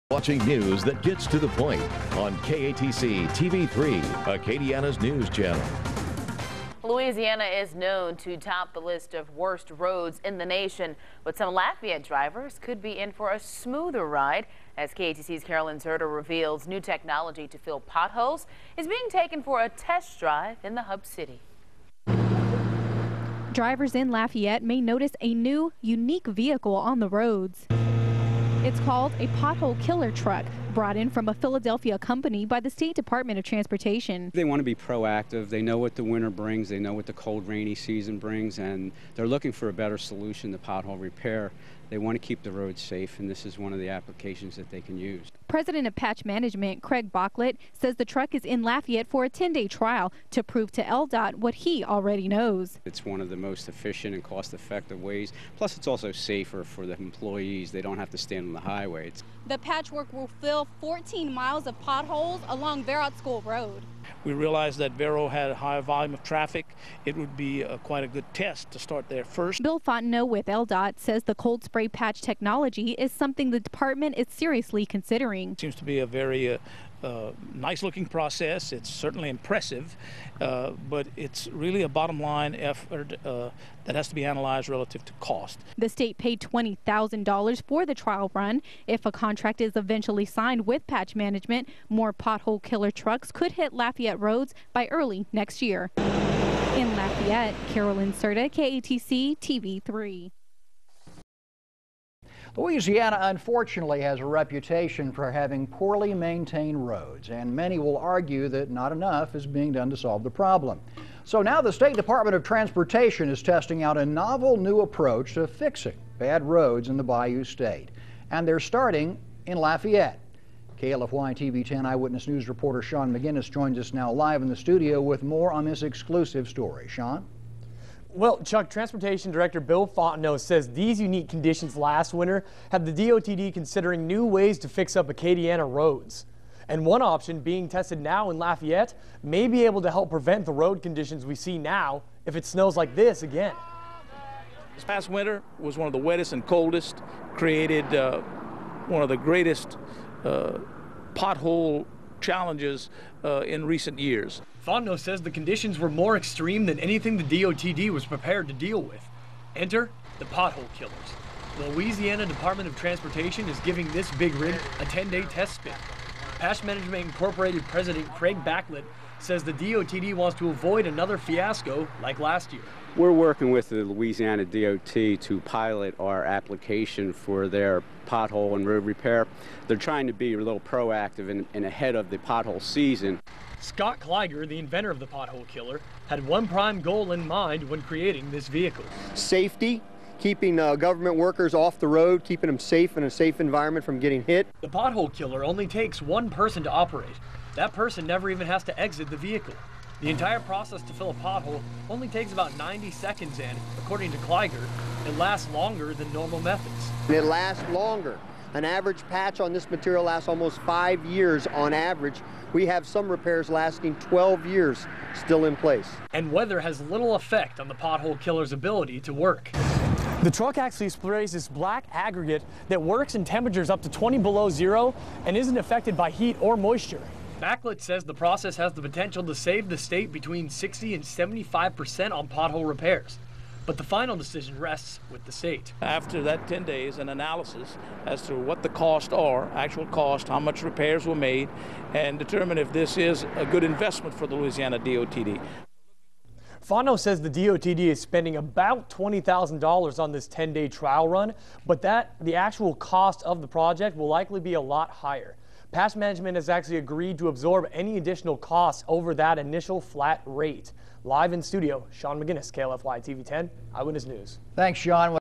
Watching news that gets to the point on KATC TV3, Acadiana's news channel. Louisiana is known to top the list of worst roads in the nation, but some Lafayette drivers could be in for a smoother ride. As KATC's Carolyn Zerda reveals, new technology to fill potholes is being taken for a test drive in the hub city. Drivers in Lafayette may notice a new, unique vehicle on the roads. It's called a Pothole Killer truck, brought in from a Philadelphia company by the State Department of Transportation. They want to be proactive. They know what the winter brings. They know what the cold, rainy season brings, and they're looking for a better solution to pothole repair. They want to keep the roads safe, and this is one of the applications that they can use. President of Patch Management, Craig Backlett, says the truck is in Lafayette for a 10-day trial to prove to LDOT what he already knows. It's one of the most efficient and cost-effective ways. Plus, it's also safer for the employees. They don't have to stand on the highway. The patchwork will fill 14 miles of potholes along Verot School Road. We realized that Vero had a high volume of traffic. It would be quite a good test to start there first. Bill Fontenot with LDOT says the cold spray patch technology is something the department is seriously considering. It seems to be a very nice looking process. It's certainly impressive, but it's really a bottom line effort that has to be analyzed relative to cost. The state paid $20,000 for the trial run. If a contract is eventually signed with Patch Management, more Pothole Killer trucks could hit Lafayette roads by early next year. In Lafayette, Carolyn Zerda, KATC TV3. Louisiana, unfortunately, has a reputation for having poorly maintained roads, and many will argue that not enough is being done to solve the problem. So now the State Department of Transportation is testing out a novel new approach to fixing bad roads in the Bayou State, and they're starting in Lafayette. KLFY TV 10 Eyewitness News reporter Sean McGinnis joins us now live in the studio with more on this exclusive story. Sean? Well, Chuck, Transportation Director Bill Fontenot says these unique conditions last winter have the DOTD considering new ways to fix up Acadiana roads. And one option being tested now in Lafayette may be able to help prevent the road conditions we see now if it snows like this again. This past winter was one of the wettest and coldest, created one of the greatest pothole challenges in recent years. Fontenot says the conditions were more extreme than anything the DOTD was prepared to deal with. Enter the Pothole Killers. The Louisiana Department of Transportation is giving this big rig a 10-day test spin. Patch Management Incorporated President Craig Backlett says the DOTD wants to avoid another fiasco like last year. We're working with the Louisiana DOT to pilot our application for their pothole and road repair. They're trying to be a little proactive and ahead of the pothole season. Scott Kleiger, the inventor of the Pothole Killer, had one prime goal in mind when creating this vehicle. Safety, keeping government workers off the road, keeping them safe in a safe environment from getting hit. The Pothole Killer only takes one person to operate. That person never even has to exit the vehicle. The entire process to fill a pothole only takes about 90 seconds, and according to Kleiger, it lasts longer than normal methods. And it lasts longer. An average patch on this material lasts almost 5 years on average. We have some repairs lasting 12 years still in place. And weather has little effect on the Pothole Killer's ability to work. The truck actually sprays this black aggregate that works in temperatures up to 20 below zero and isn't affected by heat or moisture. Backlett says the process has the potential to save the state between 60 and 75% on pothole repairs. But the final decision rests with the state. After that 10 days, an analysis as to what the costs are, actual cost, how much repairs were made, and determine if this is a good investment for the Louisiana DOTD. Fontenot says the DOTD is spending about $20,000 on this 10-day trial run, but the actual cost of the project will likely be a lot higher. Patch Management has actually agreed to absorb any additional costs over that initial flat rate. Live in studio, Sean McGinnis, KLFY TV 10 Eyewitness News. Thanks, Sean.